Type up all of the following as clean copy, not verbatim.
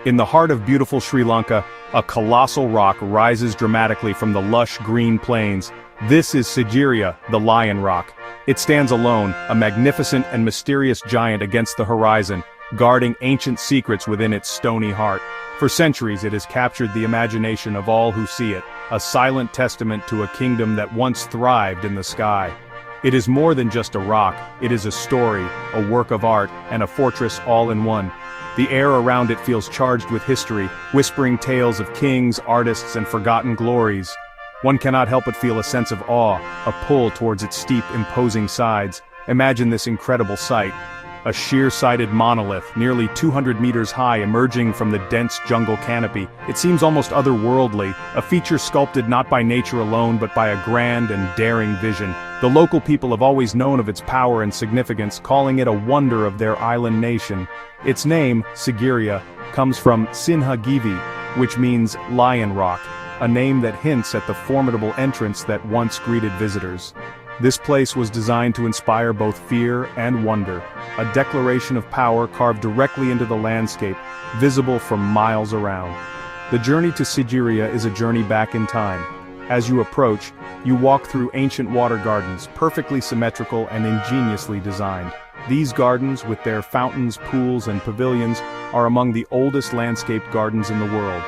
In the heart of beautiful Sri Lanka, a colossal rock rises dramatically from the lush green plains. This is Sigiriya, the Lion Rock. It stands alone, a magnificent and mysterious giant against the horizon, guarding ancient secrets within its stony heart. For centuries it has captured the imagination of all who see it, a silent testament to a kingdom that once thrived in the sky. It is more than just a rock, it is a story, a work of art, and a fortress all in one. The air around it feels charged with history, whispering tales of kings, artists, and forgotten glories. One cannot help but feel a sense of awe, a pull towards its steep, imposing sides. Imagine this incredible sight. A sheer-sided monolith, nearly 200 meters high, emerging from the dense jungle canopy. It seems almost otherworldly, a feature sculpted not by nature alone but by a grand and daring vision. The local people have always known of its power and significance, calling it a wonder of their island nation. Its name, Sigiriya, comes from Sinhagivi, which means Lion Rock, a name that hints at the formidable entrance that once greeted visitors. This place was designed to inspire both fear and wonder, a declaration of power carved directly into the landscape, visible from miles around. The journey to Sigiriya is a journey back in time. As you approach, you walk through ancient water gardens, perfectly symmetrical and ingeniously designed. These gardens, with their fountains, pools, and pavilions, are among the oldest landscaped gardens in the world.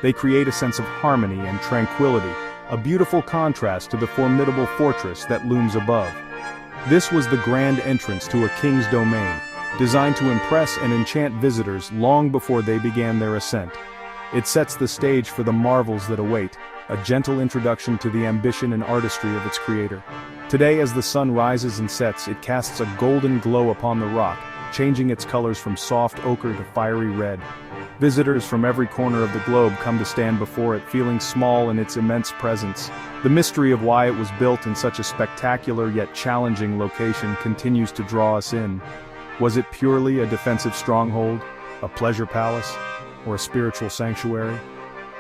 They create a sense of harmony and tranquility, a beautiful contrast to the formidable fortress that looms above. This was the grand entrance to a king's domain, designed to impress and enchant visitors long before they began their ascent. It sets the stage for the marvels that await, a gentle introduction to the ambition and artistry of its creator. Today, as the sun rises and sets, it casts a golden glow upon the rock, changing its colors from soft ochre to fiery red. Visitors from every corner of the globe come to stand before it, feeling small in its immense presence. The mystery of why it was built in such a spectacular yet challenging location continues to draw us in. Was it purely a defensive stronghold, a pleasure palace, or a spiritual sanctuary?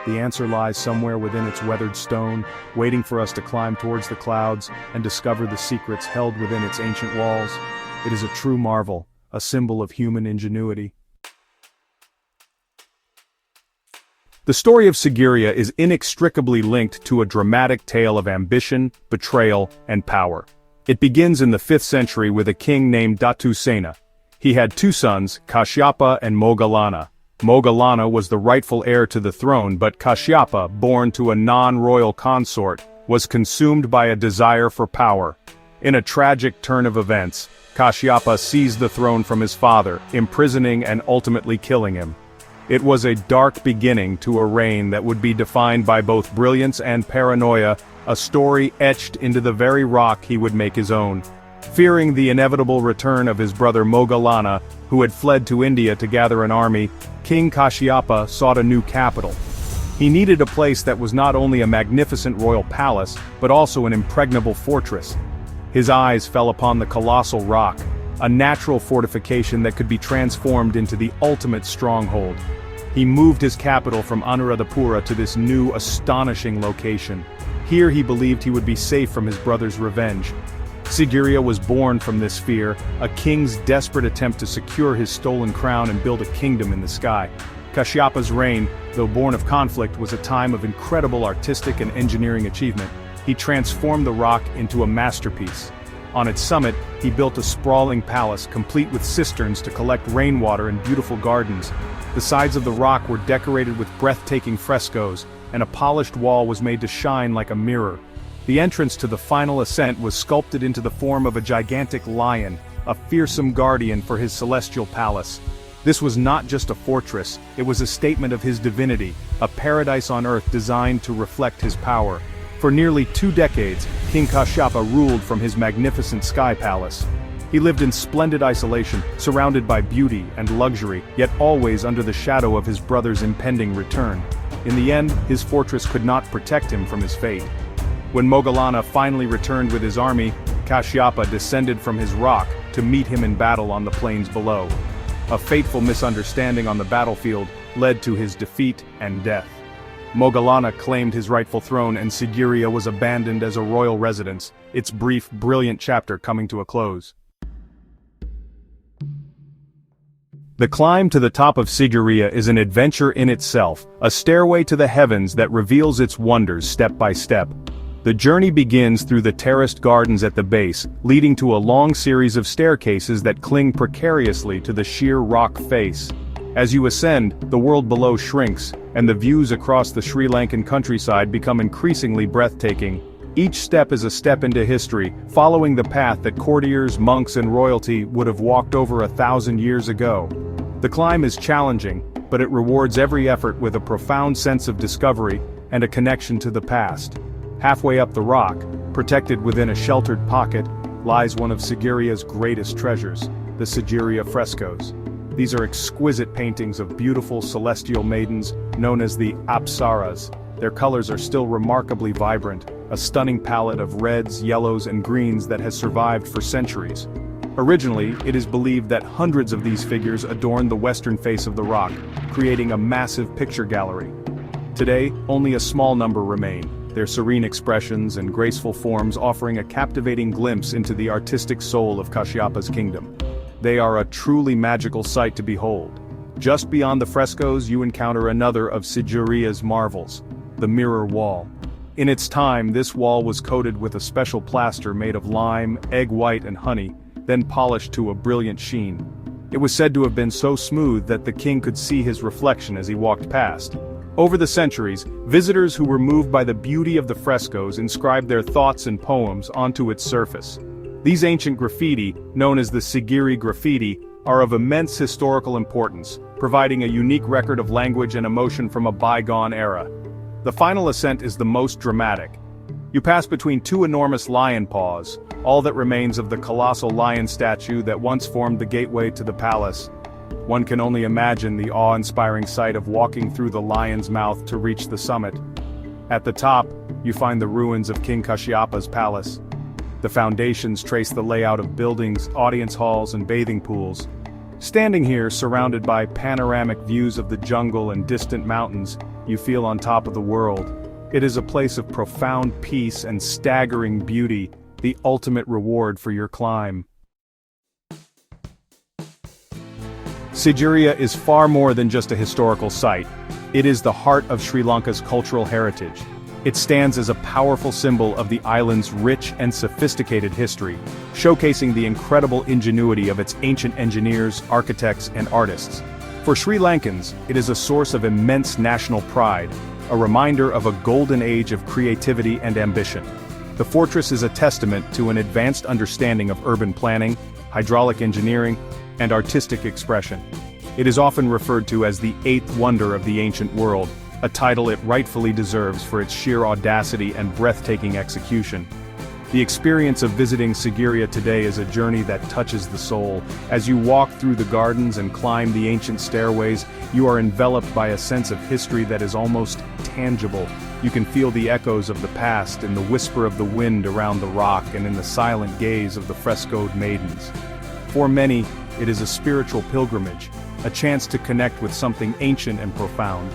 The answer lies somewhere within its weathered stone, waiting for us to climb towards the clouds and discover the secrets held within its ancient walls. It is a true marvel, a symbol of human ingenuity. The story of Sigiriya is inextricably linked to a dramatic tale of ambition, betrayal, and power. It begins in the 5th century with a king named Datu Sena. He had two sons, Kashyapa and Moggallana. Moggallana was the rightful heir to the throne, but Kashyapa, born to a non-royal consort, was consumed by a desire for power. In a tragic turn of events, Kashyapa seized the throne from his father, imprisoning and ultimately killing him. It was a dark beginning to a reign that would be defined by both brilliance and paranoia, a story etched into the very rock he would make his own. Fearing the inevitable return of his brother Moggallana, who had fled to India to gather an army, King Kashyapa sought a new capital. He needed a place that was not only a magnificent royal palace, but also an impregnable fortress. His eyes fell upon the colossal rock, a natural fortification that could be transformed into the ultimate stronghold. He moved his capital from Anuradhapura to this new, astonishing location. Here he believed he would be safe from his brother's revenge. Sigiriya was born from this fear, a king's desperate attempt to secure his stolen crown and build a kingdom in the sky. Kashyapa's reign, though born of conflict, was a time of incredible artistic and engineering achievement. He transformed the rock into a masterpiece. On its summit, he built a sprawling palace complete with cisterns to collect rainwater and beautiful gardens. The sides of the rock were decorated with breathtaking frescoes, and a polished wall was made to shine like a mirror. The entrance to the final ascent was sculpted into the form of a gigantic lion, a fearsome guardian for his celestial palace. This was not just a fortress, it was a statement of his divinity, a paradise on earth designed to reflect his power. For nearly 2 decades, King Kashyapa ruled from his magnificent sky palace. He lived in splendid isolation, surrounded by beauty and luxury, yet always under the shadow of his brother's impending return. In the end, his fortress could not protect him from his fate. When Moggallana finally returned with his army, Kashyapa descended from his rock to meet him in battle on the plains below. A fateful misunderstanding on the battlefield led to his defeat and death. Moggallana claimed his rightful throne and Sigiriya was abandoned as a royal residence, its brief, brilliant chapter coming to a close. The climb to the top of Sigiriya is an adventure in itself, a stairway to the heavens that reveals its wonders step by step. The journey begins through the terraced gardens at the base, leading to a long series of staircases that cling precariously to the sheer rock face. As you ascend, the world below shrinks, and the views across the Sri Lankan countryside become increasingly breathtaking. Each step is a step into history, following the path that courtiers, monks and royalty would have walked over 1,000 years ago. The climb is challenging, but it rewards every effort with a profound sense of discovery and a connection to the past. Halfway up the rock, protected within a sheltered pocket, lies one of Sigiriya's greatest treasures, the Sigiriya frescoes. These are exquisite paintings of beautiful celestial maidens, known as the Apsaras. Their colors are still remarkably vibrant, a stunning palette of reds, yellows and greens that has survived for centuries. Originally, it is believed that hundreds of these figures adorned the western face of the rock, creating a massive picture gallery. Today, only a small number remain, their serene expressions and graceful forms offering a captivating glimpse into the artistic soul of Kashyapa's kingdom. They are a truly magical sight to behold. Just beyond the frescoes you encounter another of Sigiriya's marvels, the mirror wall. In its time, this wall was coated with a special plaster made of lime, egg white and honey, then polished to a brilliant sheen. It was said to have been so smooth that the king could see his reflection as he walked past. Over the centuries, visitors who were moved by the beauty of the frescoes inscribed their thoughts and poems onto its surface. These ancient graffiti, known as the Sigiri graffiti, are of immense historical importance, providing a unique record of language and emotion from a bygone era. The final ascent is the most dramatic. You pass between two enormous lion paws, all that remains of the colossal lion statue that once formed the gateway to the palace. One can only imagine the awe-inspiring sight of walking through the lion's mouth to reach the summit. At the top, you find the ruins of King Kashyapa's palace. The foundations trace the layout of buildings, audience halls and bathing pools. Standing here, surrounded by panoramic views of the jungle and distant mountains, you feel on top of the world. It is a place of profound peace and staggering beauty, the ultimate reward for your climb. Sigiriya is far more than just a historical site. It is the heart of Sri Lanka's cultural heritage. It stands as a powerful symbol of the island's rich and sophisticated history, showcasing the incredible ingenuity of its ancient engineers, architects, and artists. For Sri Lankans, it is a source of immense national pride, a reminder of a golden age of creativity and ambition. The fortress is a testament to an advanced understanding of urban planning, hydraulic engineering, and artistic expression. It is often referred to as the eighth wonder of the ancient world, a title it rightfully deserves for its sheer audacity and breathtaking execution. The experience of visiting Sigiriya today is a journey that touches the soul. As you walk through the gardens and climb the ancient stairways, you are enveloped by a sense of history that is almost tangible. You can feel the echoes of the past in the whisper of the wind around the rock and in the silent gaze of the frescoed maidens. For many, it is a spiritual pilgrimage, a chance to connect with something ancient and profound.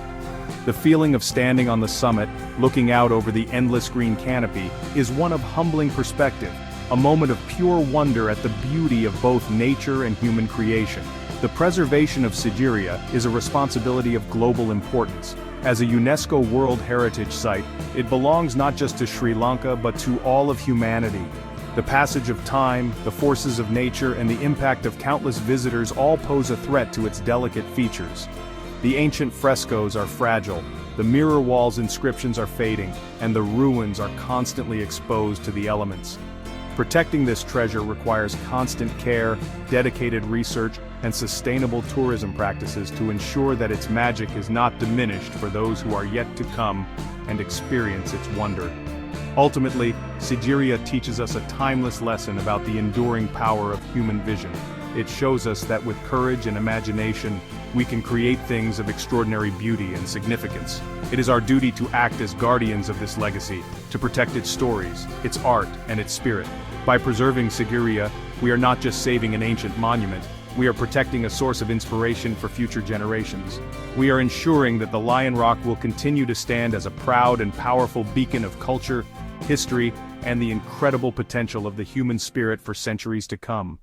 The feeling of standing on the summit, looking out over the endless green canopy, is one of humbling perspective, a moment of pure wonder at the beauty of both nature and human creation. The preservation of Sigiriya is a responsibility of global importance. As a UNESCO World Heritage Site, it belongs not just to Sri Lanka but to all of humanity. The passage of time, the forces of nature, and the impact of countless visitors all pose a threat to its delicate features. The ancient frescoes are fragile, the mirror wall's inscriptions are fading, and the ruins are constantly exposed to the elements. Protecting this treasure requires constant care, dedicated research, and sustainable tourism practices to ensure that its magic is not diminished for those who are yet to come and experience its wonder. Ultimately, Sigiriya teaches us a timeless lesson about the enduring power of human vision. It shows us that with courage and imagination, we can create things of extraordinary beauty and significance. It is our duty to act as guardians of this legacy, to protect its stories, its art, and its spirit. By preserving Sigiriya, we are not just saving an ancient monument, we are protecting a source of inspiration for future generations. We are ensuring that the Lion Rock will continue to stand as a proud and powerful beacon of culture, history, and the incredible potential of the human spirit for centuries to come.